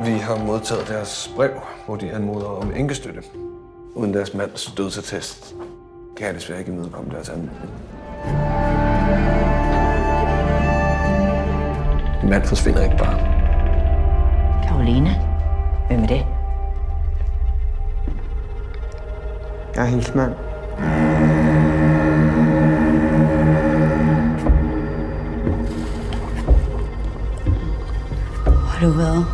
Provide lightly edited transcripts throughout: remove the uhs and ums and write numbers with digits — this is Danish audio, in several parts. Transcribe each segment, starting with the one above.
Vi har modtaget deres brev, hvor de anmoder om enkestøtte. Uden deres mands dødsattest kan jeg desværre ikke imødekomme deres anmodning. Min mand forsvinder ikke bare. Karoline? Hvem er det? Jeg er hendes mand. Hvor har du været?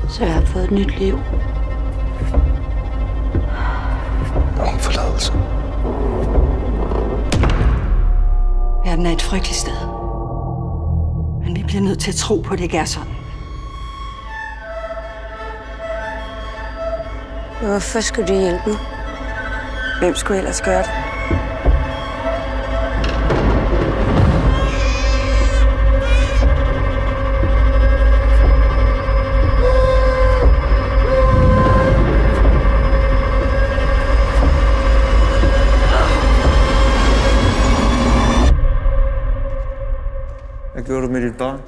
Så jeg har fået et nyt liv. Om forladelse. Verden er et frygteligt sted. Men vi bliver nødt til at tro på, at det ikke er sådan. Hvorfor skulle du hjælpe mig? Hvem skulle ellers gøre det? Hvad gjorde du med dit barn?